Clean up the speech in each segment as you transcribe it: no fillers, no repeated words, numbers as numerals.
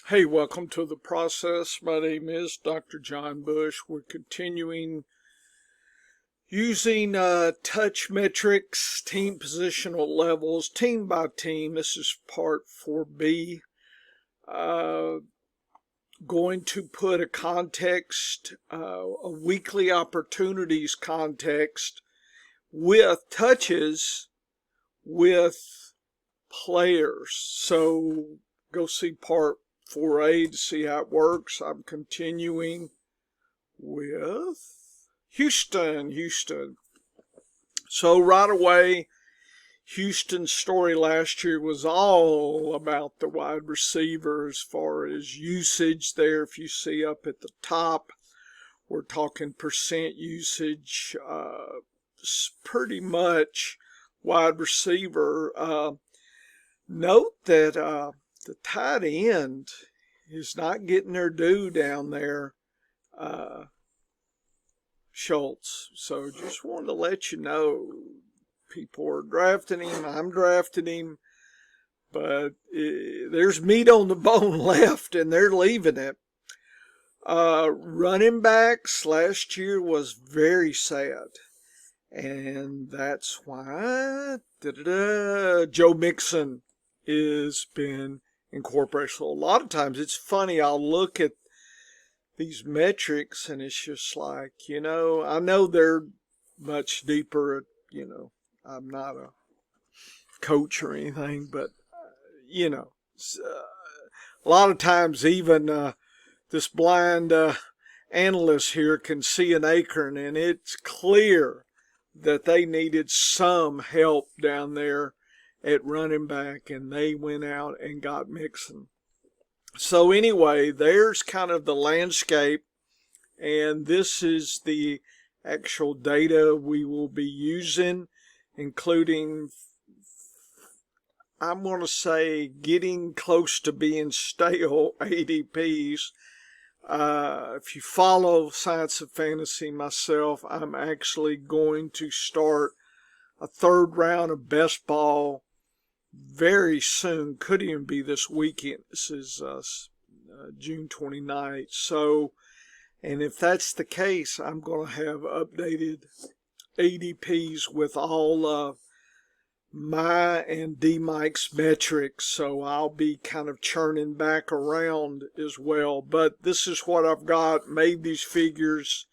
Hey, welcome to the process. My name is Dr. John Bush. We're continuing using touch metrics, team positional levels, team by team. This is part 4B. Going to put a context, a weekly opportunities context with touches with players. So go see part 4A to see how it works. I'm continuing with Houston. So right away, Houston's story last year was all about the wide receiver as far as usage there. If you see up at the top, we're talking percent usage, pretty much wide receiver. Note that the tight end is not getting their due down there, Schultz. So just wanted to let you know, people are drafting him. I'm drafting him. But there's meat on the bone left, and they're leaving it. Running backs last year was very sad. And that's why Joe Mixon has been incorporated. So a lot of times it's funny, I'll look at these metrics and it's just like, I know they're much deeper, I'm not a coach or anything, but, a lot of times even this blind analyst here can see an acorn, and it's clear that they needed some help down there at running back, and they went out and got Mixon. So anyway, there's kind of the landscape, and this is the actual data we will be using, including, I'm going to say, getting close to being stale ADPs. If you follow Science of Fantasy myself, I'm actually going to start a third round of best ball very soon. Could even be this weekend. This is June 29th. So, and if that's the case, I'm going to have updated ADPs with all of my and D Mike's metrics, so I'll be kind of churning back around as well. But this is what I've got. Made these figures.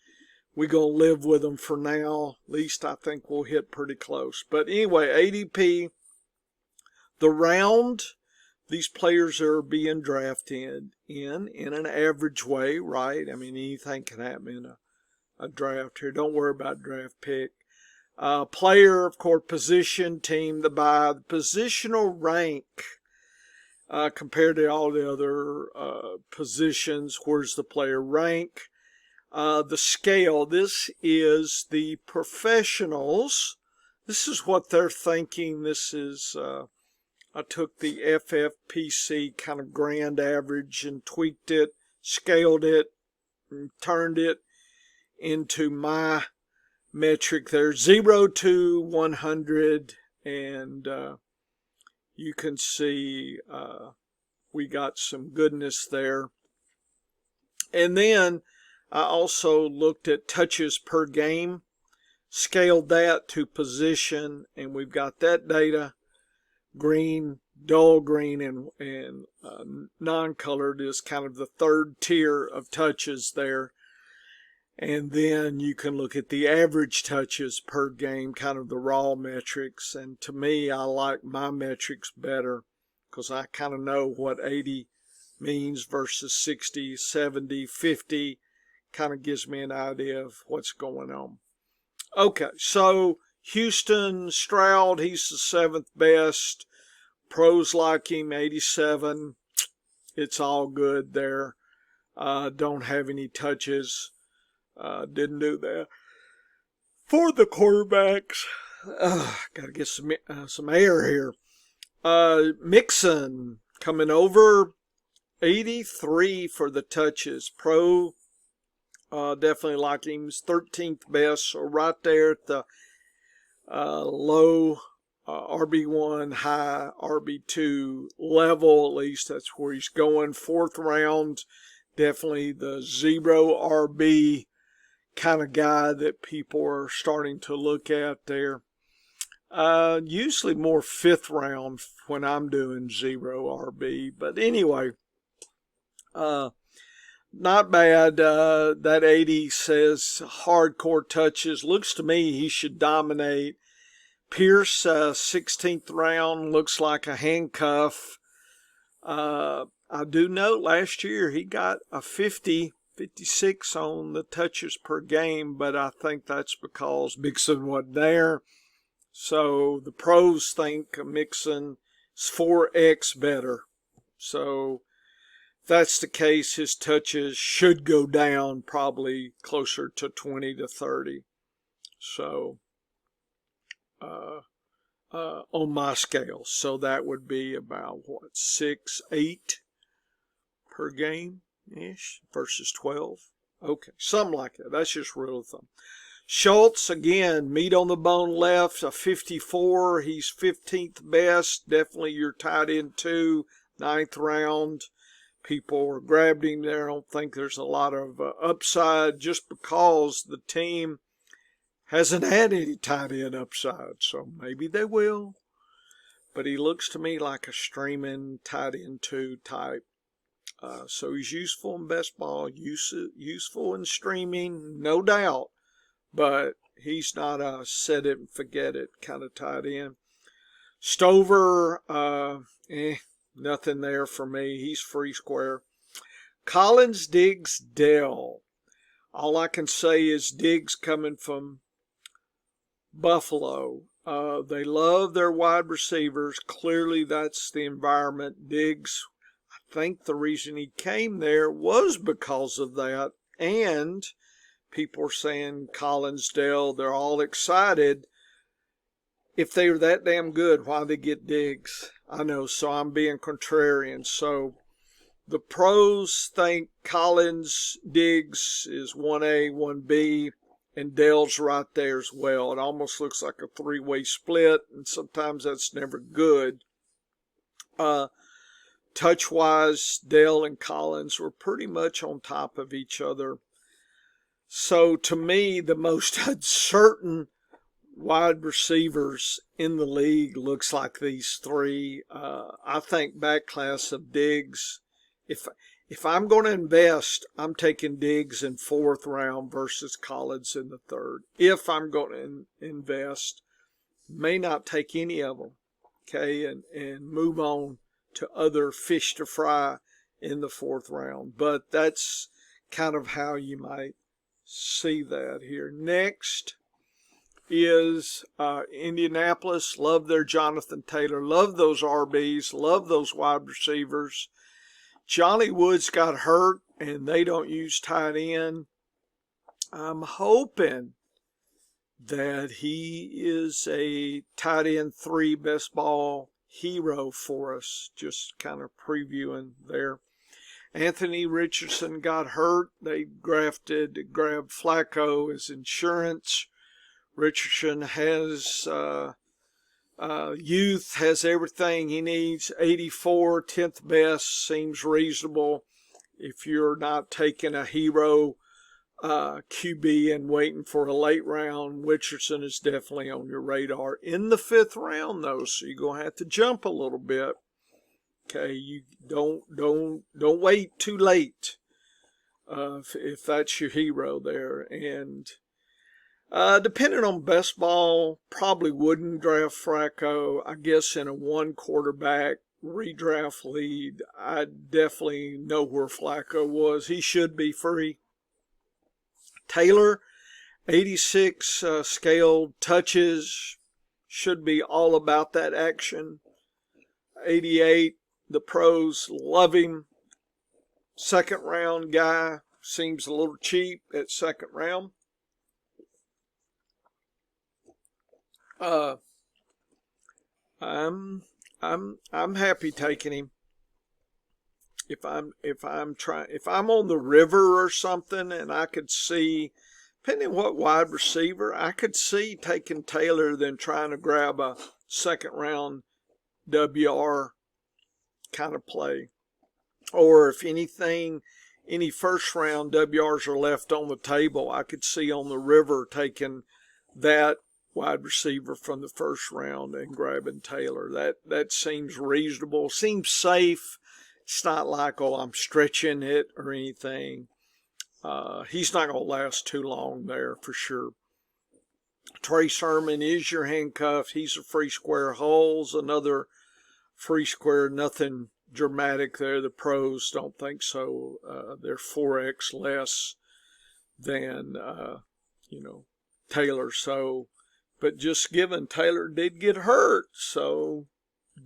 We're going to live with them for now. At least I think we'll hit pretty close. But anyway, ADP, the round these players are being drafted in an average way, right? I mean, anything can happen in a draft here. Don't worry about draft pick. Player, of course, position, team, the bye, the positional rank compared to all the other positions. Where's the player rank? The scale, this is the professionals. This is what they're thinking. This is, I took the FFPC kind of grand average and tweaked it, scaled it, and turned it into my metric there, 0 to 100, and you can see we got some goodness there. And then I also looked at touches per game, scaled that to position, and we've got that data. Green, dull green, and non-colored is kind of the third tier of touches there. And then you can look at the average touches per game, kind of the raw metrics. And to me, I like my metrics better because I kind of know what 80 means versus 60, 70, 50. Kind of gives me an idea of what's going on. Okay, so Houston, Stroud, he's the 7th best. Pros like him, 87. It's all good there. Don't have any touches. Didn't do that. For the quarterbacks, got to get some air here. Mixon coming over, 83 for the touches. Pro, definitely like him. He's 13th best, so right there at the low RB1, high RB2 level. At least that's where he's going. Fourth round, definitely the 0 RB kind of guy that people are starting to look at there. Usually more fifth round when I'm doing 0 RB. But anyway, not bad. That 80 says hardcore touches. Looks to me he should dominate. Pierce, 16th round, looks like a handcuff. I do note last year he got a 56 on the touches per game, but I think that's because Mixon wasn't there. So the pros think Mixon is 4x better. So if that's the case, his touches should go down probably closer to 20 to 30. So on my scale. So that would be about, what, 6, 8 per game-ish versus 12? Okay, something like that. That's just rule of thumb. Schultz, again, meat on the bone left, a 54. He's 15th best. Definitely your tight end 2, 9th round. People grabbed him there. I don't think there's a lot of upside just because the team hasn't had any tight end upside, so maybe they will. But he looks to me like a streaming tight end 2 type. So he's useful in best ball, useful in streaming, no doubt. But he's not a set it and forget it kind of tight end. Stover, nothing there for me. He's free square. Collins, Diggs, Dell. All I can say is Diggs coming from Buffalo. They love their wide receivers. Clearly, that's the environment. Diggs, I think the reason he came there was because of that. And people are saying Collins, Dell, they're all excited. If they were that damn good, why they get Diggs? I know, so I'm being contrarian. So the pros think Collins, Diggs is 1A, 1B. And Dell's right there as well. It almost looks like a three-way split, and sometimes that's never good. Touch-wise, Dell and Collins were pretty much on top of each other. So to me, the most uncertain wide receivers in the league looks like these three. I think back class of Diggs, if I'm going to invest, I'm taking Diggs in 4th round versus Collins in the 3rd. If I'm going to invest, may not take any of them, okay, and move on to other fish to fry in the 4th round. But that's kind of how you might see that here. Next is Indianapolis. Love their Jonathan Taylor. Love those RBs. Love those wide receivers. Johnny Woods got hurt, and they don't use tight end. I'm hoping that he is a tight end 3 best ball hero for us. Just kind of previewing there. Anthony Richardson got hurt. They grabbed Flacco as insurance. Richardson has youth, has everything he needs. 84, 10th best, seems reasonable. If you're not taking a hero QB and waiting for a late round, Richardson is definitely on your radar. In the 5th round, though, so you're going to have to jump a little bit. Okay, you don't wait too late if that's your hero there. And depending on best ball, probably wouldn't draft Flacco. I guess in a 1 quarterback redraft lead, I definitely know where Flacco was. He should be free. Taylor, 86 scaled touches, should be all about that action. 88, the pros love him. 2nd round guy, seems a little cheap at 2nd round. I'm happy taking him. If I'm on the river or something and I could see, depending on what wide receiver, I could see taking Taylor than trying to grab a second round WR kind of play. Or if anything, any first round WRs are left on the table, I could see on the river taking that wide receiver from the first round and grabbing Taylor. That seems reasonable, seems safe. It's not like, oh, I'm stretching it or anything. He's not going to last too long there for sure. Trey Sermon is your handcuff. He's a free square. Hulls, another free square. Nothing dramatic there. The pros don't think so. They're 4x less than, Taylor. So, but just given Taylor did get hurt, so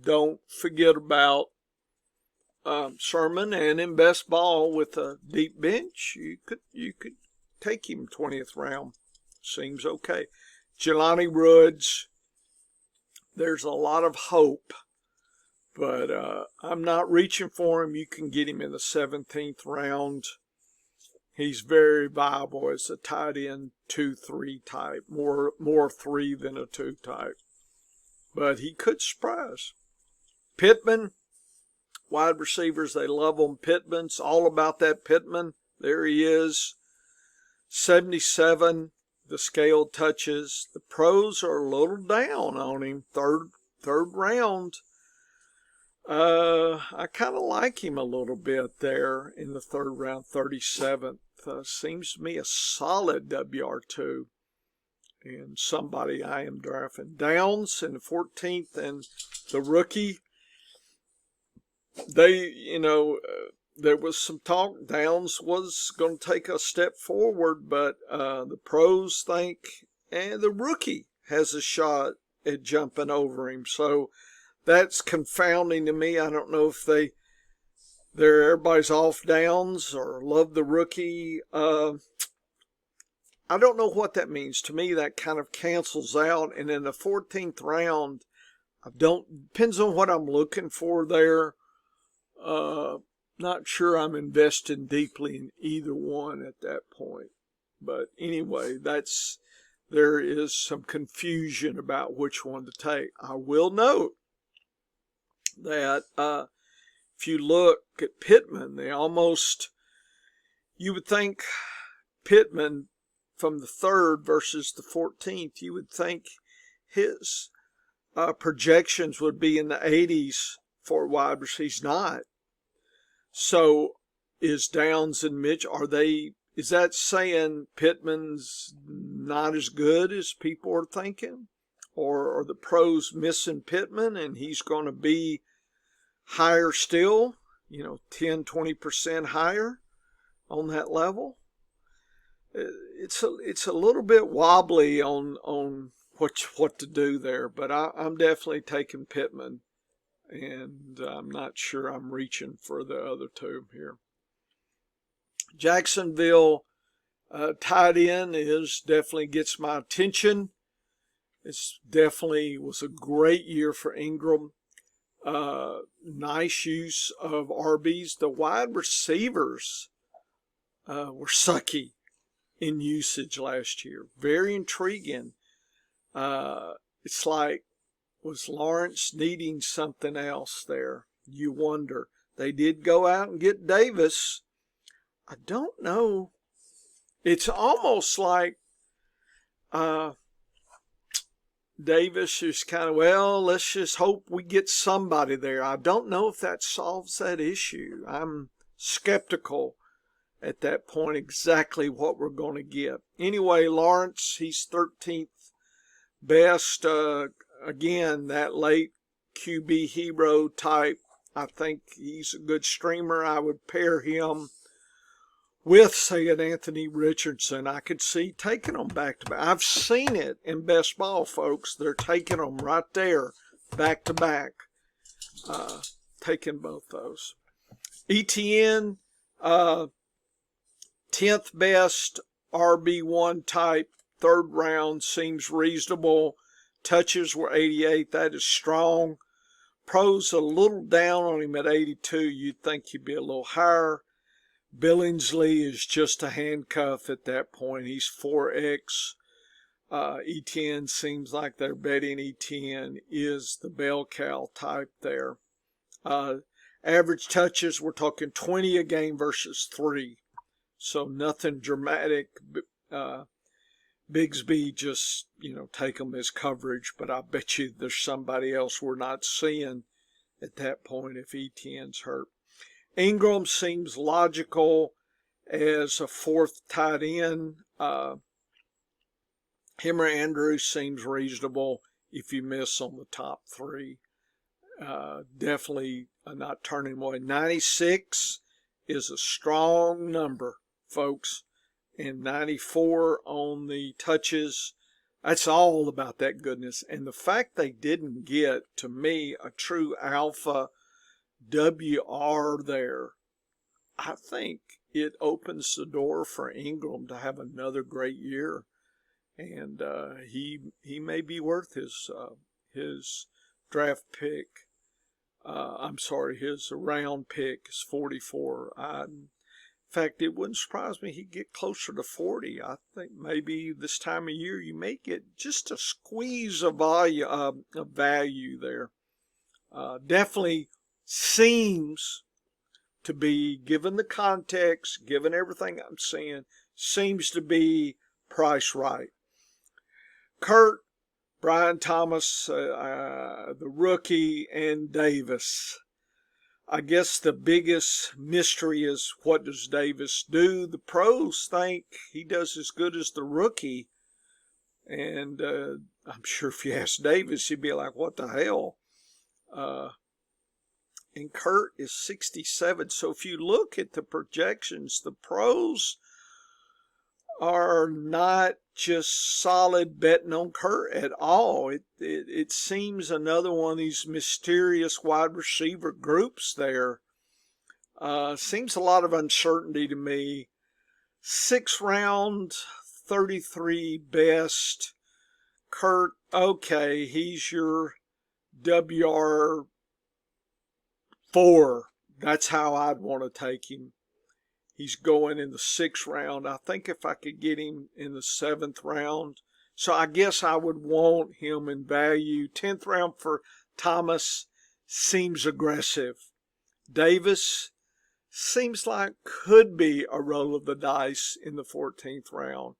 don't forget about Sermon. And in best ball with a deep bench, you could take him 20th round. Seems okay. Jelani Woods, there's a lot of hope, but I'm not reaching for him. You can get him in the 17th round. He's very viable as a tight end 2-3 type, more 3 than a 2 type. But he could surprise. Pittman, wide receivers, they love him. Pittman's all about that Pittman. There he is, 77. The scale touches. The pros are a little down on him. Third round. I kind of like him a little bit there in the third round, 37th. Seems to me a solid WR2 and somebody I am drafting. Downs in the 14th, and the rookie, there was some talk Downs was going to take a step forward, but the pros think, and the rookie has a shot at jumping over him. So that's confounding to me. I don't know if everybody's off Downs or love the rookie. I don't know what that means. To me, that kind of cancels out. And in the 14th round, depends on what I'm looking for there. Not sure I'm investing deeply in either one at that point. But anyway, there is some confusion about which one to take. I will note that if you look at Pittman, you would think Pittman from the 3rd versus the 14th, you would think his projections would be in the 80s for wide receiver. He's not. So is Downs and Mitch, is that saying Pittman's not as good as people are thinking? Or are the pros missing Pittman and he's going to be higher still, 10, 20% higher on that level? It's a little bit wobbly on what to do there, but I'm definitely taking Pittman. And I'm not sure I'm reaching for the other two here. Jacksonville tight end definitely gets my attention. It's definitely was a great year for Ingram. Nice use of RBs. The wide receivers were sucky in usage last year. Very intriguing. It's like, was Lawrence needing something else there? You wonder. They did go out and get Davis. I don't know. It's almost like Davis is kind of, let's just hope we get somebody there. I don't know if that solves that issue. I'm skeptical at that point exactly what we're going to get. Anyway, Lawrence, he's 13th best. Again, that late QB hero type. I think he's a good streamer. I would pair him with, say, an Anthony Richardson. I could see taking them back to back. I've seen it in best ball, folks. They're taking them right there, back to back. Taking both those. ETN, 10th best RB1 type, 3rd round, seems reasonable. Touches were 88. That is strong. Pros a little down on him at 82. You'd think he'd be a little higher. Billingsley is just a handcuff at that point. He's 4X. E10 seems like they're betting E10 is the bell cow type there. Average touches, we're talking 20 a game versus 3. So nothing dramatic. Bigsby just, take them as coverage, but I bet you there's somebody else we're not seeing at that point if E10's hurt. Ingram seems logical as a fourth tight end. Him or Andrews seems reasonable if you miss on the top 3. Definitely not turning away. 96 is a strong number, folks. And 94 on the touches. That's all about that goodness. And the fact they didn't get, to me, a true alpha WR there, I think it opens the door for Ingram to have another great year. And he may be worth his draft pick. His round pick is 44. In fact, it wouldn't surprise me he'd get closer to 40. I think maybe this time of year you may get just a squeeze of value there. Definitely seems to be, given the context, given everything I'm saying, seems to be priced right. Kurt, Brian Thomas, the rookie, and Davis. I guess the biggest mystery is, what does Davis do? The pros think he does as good as the rookie. And I'm sure if you ask Davis, he'd be like, what the hell? And Kurt is 67. So if you look at the projections, the pros are not just solid betting on Kurt at all. It seems another one of these mysterious wide receiver groups there. Seems a lot of uncertainty to me. 6th round, 33 best. Kurt, okay, he's your WR4. That's how I'd want to take him. He's going in the 6th round. I think if I could get him in the 7th round. So I guess I would want him in value. 10th round for Thomas seems aggressive. Davis seems like could be a roll of the dice in the 14th round.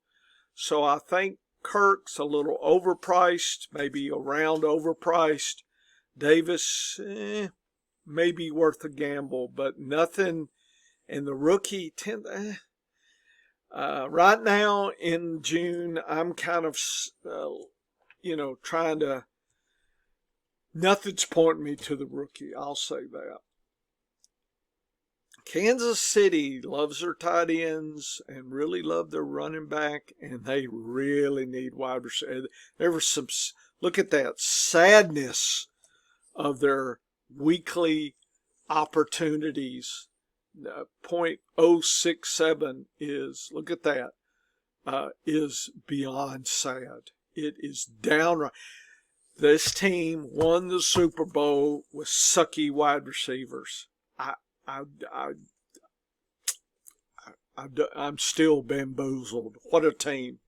So I think Kirk's a little overpriced, maybe around overpriced. Davis, maybe worth a gamble, but nothing. And the rookie, right now in June, I'm kind of, trying to, nothing's pointing me to the rookie. I'll say that. Kansas City loves their tight ends and really love their running back, and they really need wide receiver. There was some, look at that sadness of their weekly opportunities. 0.067 is, look at that, is beyond sad. It is downright. This team won the Super Bowl with sucky wide receivers. I'm still bamboozled. What a team.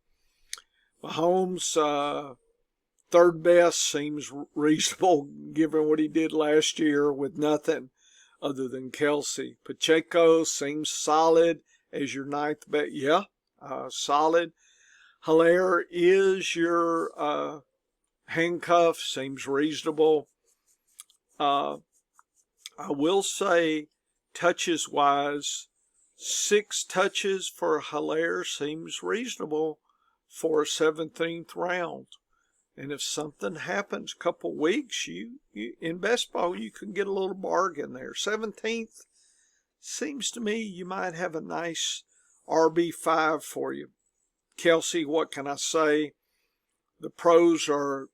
Mahomes, third best, seems reasonable given what he did last year with nothing other than Kelsey. Pacheco seems solid as your 9th bet. Yeah, solid. Hilaire is your handcuff. Seems reasonable. I will say, touches-wise, 6 touches for Hilaire seems reasonable for a 17th round. And if something happens a couple weeks, you in best ball, you can get a little bargain there. 17th, seems to me you might have a nice RB5 for you. Kelsey, what can I say? The pros are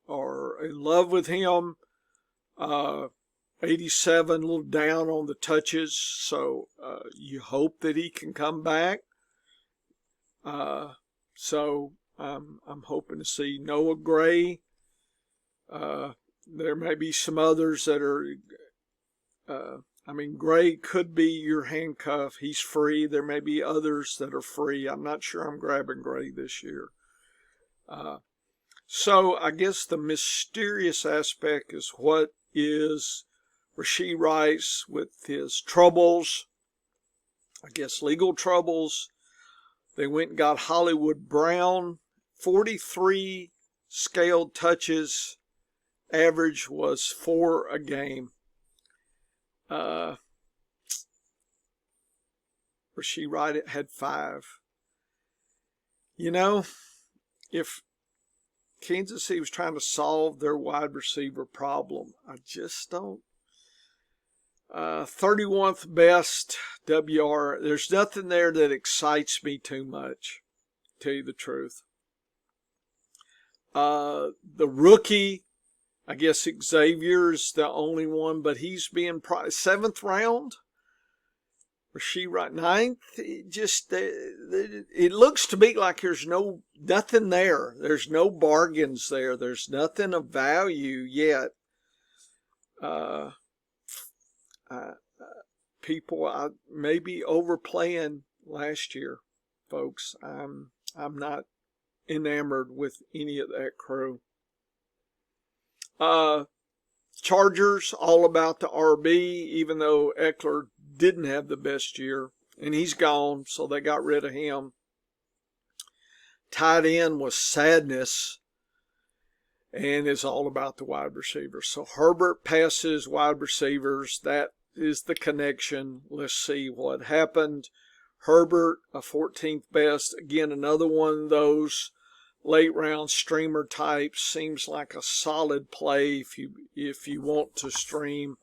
in love with him. 87, a little down on the touches, so you hope that he can come back. So I'm hoping to see Noah Gray. There may be some others that are, Gray could be your handcuff. He's free. There may be others that are free. I'm not sure I'm grabbing Gray this year. So I guess the mysterious aspect is what is Rashee Rice with his troubles, I guess legal troubles. They went and got Hollywood Brown, 43 scaled touches, average was 4 a game. Rashee Rice had 5. You know, if Kansas City was trying to solve their wide receiver problem, I just don't. 31st best WR. There's nothing there that excites me too much, to tell you the truth. The rookie, I guess Xavier's the only one, but he's being 7th round. Rashee Rice 9th. It looks to me like there's nothing there. There's no bargains there. There's nothing of value yet. People, I may be overplaying last year, folks. I'm not enamored with any of that crew. Chargers, all about the RB, even though Eckler didn't have the best year, and he's gone, so they got rid of him. Tight end was sadness, and it's all about the wide receivers. So Herbert passes wide receivers. That is the connection. Let's see what happened. Herbert, a 14th best. Again, another one of those late round streamer types. Seems like a solid play if you want to stream.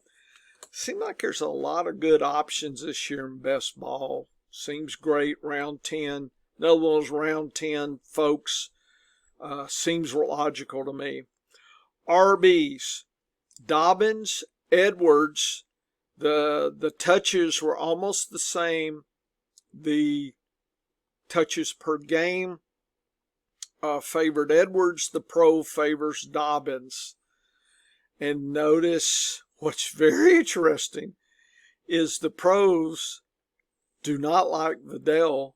Seems like there's a lot of good options this year in best ball. Seems great. Round 10. Another one was round 10, folks. Seems logical to me. RBs. Dobbins, Edwards. The touches were almost the same. The touches per game favored Edwards. The pro favors Dobbins. And notice what's very interesting is the pros do not like Vidal,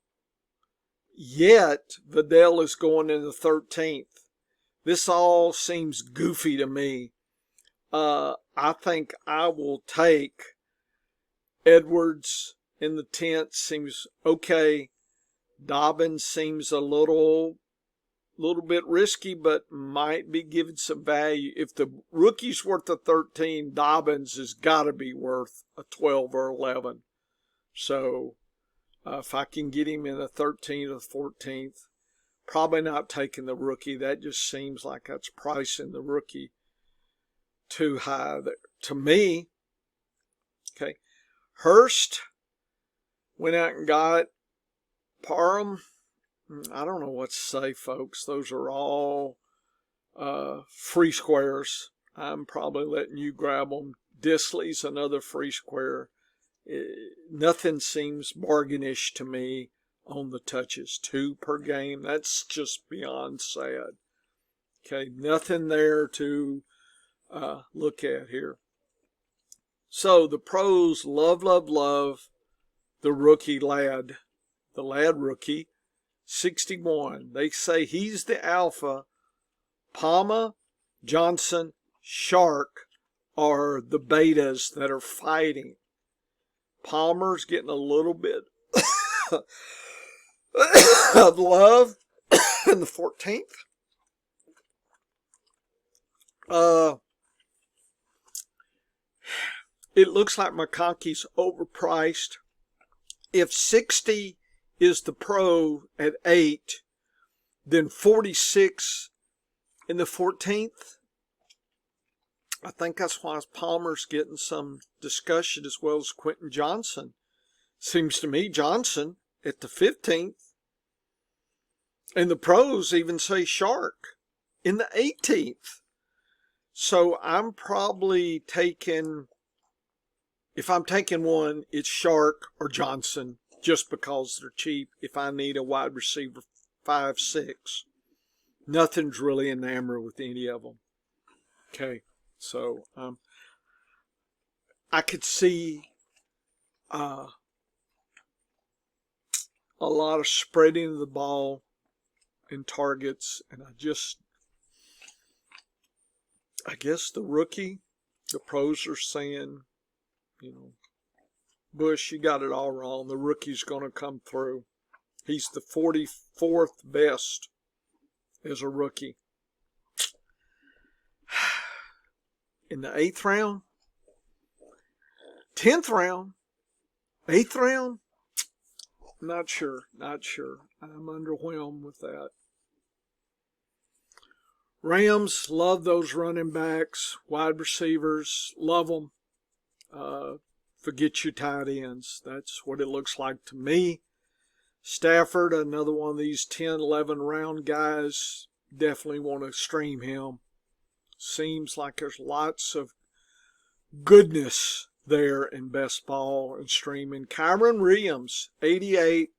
yet Vidal is going in the 13th. This all seems goofy to me. I think I will take Edwards in the 10th. Seems okay. Dobbins seems a little bit risky, but might be giving some value. If the rookie's worth a 13, Dobbins has got to be worth a 12 or 11. So if I can get him in the 13th or 14th, probably not taking the rookie. That just seems like that's pricing the rookie too high there. To me. Okay. Hurst went out and got Parham. I don't know what to say, folks. Those are all free squares. I'm probably letting you grab them. Disley's another free square. Nothing seems bargainish to me on the touches. 2 per game. That's just beyond sad. Okay, nothing there to look at here. So the pros love the rookie lad. The lad rookie. 61. They say he's the alpha. Palma, Johnson, Shark are the betas that are fighting. Palmer's getting a little bit of love in the 14th. It looks like McConkey's overpriced. If 60 is the pro at 8, then 46 in the 14th. I think that's why Palmer's getting some discussion as well as Quentin Johnson. Seems to me Johnson at the 15th. And the pros even say Shark in the 18th. So I'm probably taking, if I'm taking one, it's Shark or Johnson. Just because they're cheap if I need a wide receiver 5, 6. Nothing's really enamored with any of them. Okay, so I could see a lot of spreading of the ball in targets, and I just I guess the rookie, the pros are saying, you know, Bush, you got it all wrong. The rookie's going to come through. He's the 44th best as a rookie. In the 8th round, 10th round, 8th round, not sure. I'm underwhelmed with that. Rams love those running backs, wide receivers, love them. Forget your tight ends. That's what it looks like to me. Stafford, another one of these 10, 11 round guys, definitely want to stream him. Seems like there's lots of goodness there in best ball and streaming. Kyron Williams, 88,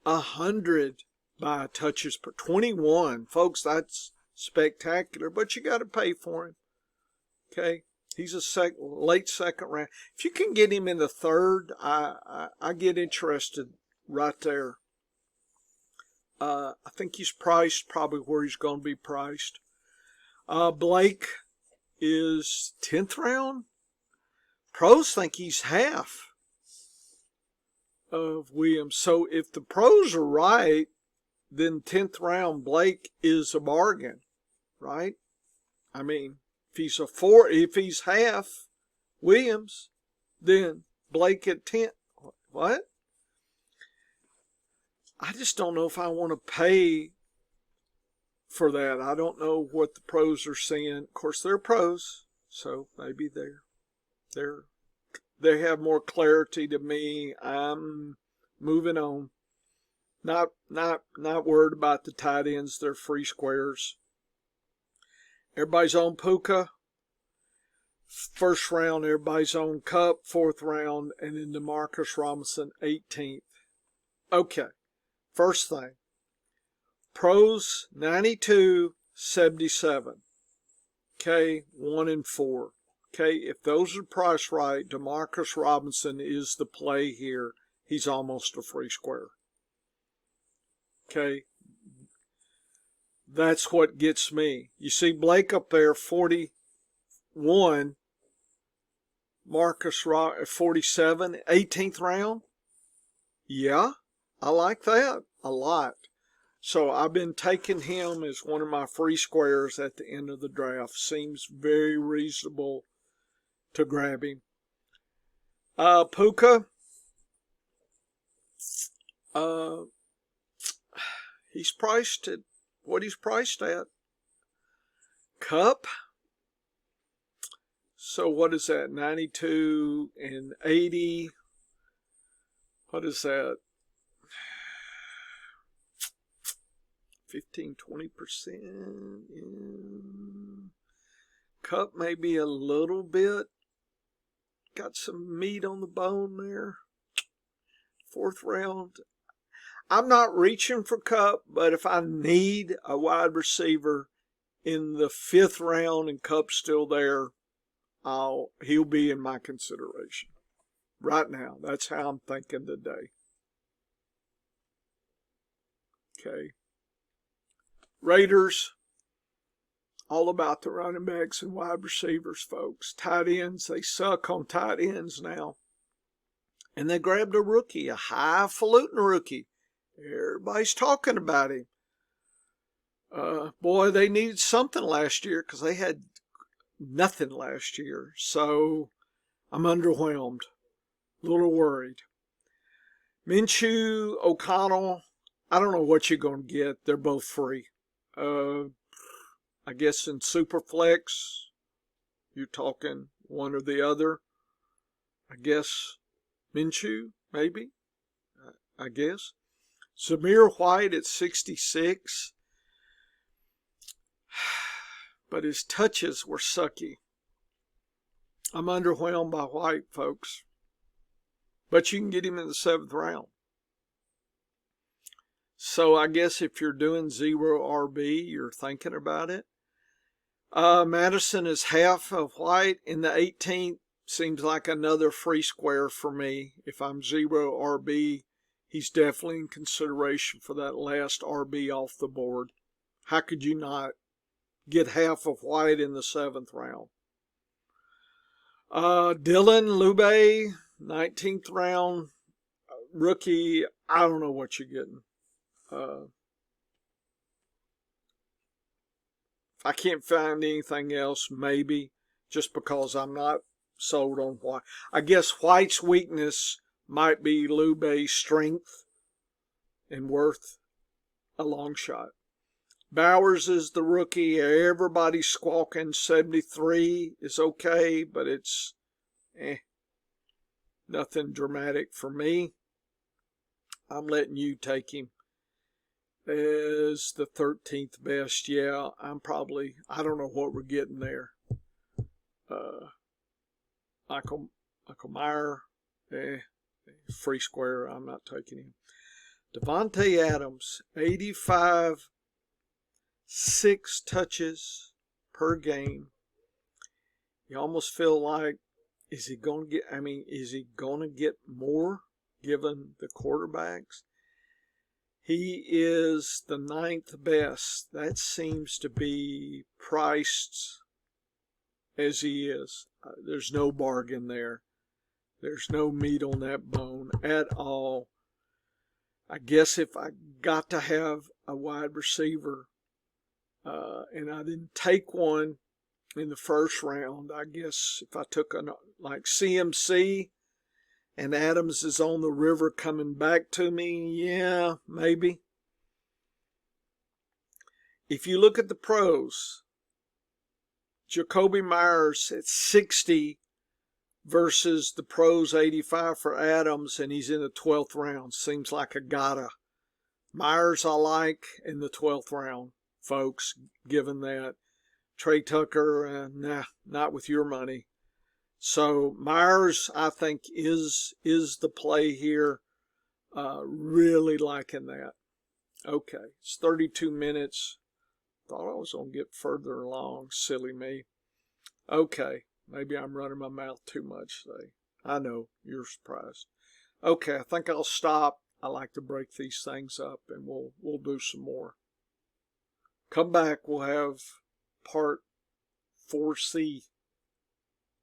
100 by touches per 21. Folks, that's spectacular, but you got to pay for him. Okay, he's a late second round. If you can get him in the third, I get interested right there. I think he's priced probably where he's going to be priced. Blake is 10th round. Pros think he's half of Williams. So if the pros are right, then 10th round Blake is a bargain, right? I mean, if he's half Williams, then Blake at 10. What? I just don't know if I want to pay for that. I don't know what the pros are saying. Of course, they're pros, so maybe they have more clarity to me. I'm moving on. Not worried about the tight ends. They're free squares. Everybody's on Puka. First round, everybody's on Cup. 4th round, and then DeMarcus Robinson, 18th. Okay, first thing. Pros, 92, 77. Okay, 1 and 4. Okay, if those are priced right, DeMarcus Robinson is the play here. He's almost a free square. Okay, that's what gets me. You see Blake up there, 41. Marcus 47, 18th round. Yeah, I like that a lot. So I've been taking him as one of my free squares at the end of the draft. Seems very reasonable to grab him. Puka. He's priced at what he's priced at. Cup. So what is that? 92 and 80. What is that? 15, 20%. Cup maybe a little bit. Got some meat on the bone there. 4th round. I'm not reaching for Cup, but if I need a wide receiver in the 5th round and Cup's still there, he'll be in my consideration. Right now, that's how I'm thinking today. Okay. Raiders, all about the running backs and wide receivers, folks. Tight ends, they suck on tight ends now. And they grabbed a rookie, a highfalutin rookie. Everybody's talking about him. Boy, they needed something last year because they had nothing last year. So I'm underwhelmed, a little worried. Minshew, O'Connell, I don't know what you're going to get. They're both free. I guess in Superflex, you're talking one or the other. I guess Minshew, maybe. I guess. Zamir White at 66. But his touches were sucky. I'm underwhelmed by White, folks. But you can get him in the 7th round. So I guess if you're doing 0 RB, you're thinking about it. Madison is half of White in the 18th. Seems like another free square for me. If I'm 0 RB, he's definitely in consideration for that last RB off the board. How could you not get half of White in the 7th round. Dylan Lube, 19th round rookie. I don't know what you're getting. If I can't find anything else, maybe, just because I'm not sold on White. I guess White's weakness might be Lube's strength and worth a long shot. Bowers is the rookie. Everybody's squawking 73 is okay, but it's nothing dramatic for me. I'm letting you take him as the 13th best. Yeah, I don't know what we're getting there. Michael Meyer, free square. I'm not taking him. Devontae Adams, 85, 6 touches per game. You almost feel like, is he going to get more given the quarterbacks? He is the 9th best. That seems to be priced as he is. There's no bargain there. There's no meat on that bone at all. I guess if I got to have a wide receiver and I didn't take one in the 1st round, I guess if I took like CMC and Adams is on the river coming back to me, yeah, maybe. If you look at the pros, Jacoby Myers at 60 versus the pros 85 for Adams, and he's in the 12th round. Seems like a gotta. Myers I like in the 12th round, folks, given that. Trey Tucker, nah, not with your money. So Myers, I think, is the play here. Really liking that. Okay, it's 32 minutes. Thought I was going to get further along. Silly me. Okay, maybe I'm running my mouth too much today. I know, you're surprised. Okay, I think I'll stop. I like to break these things up, and we'll do some more. Come back, we'll have part 4C.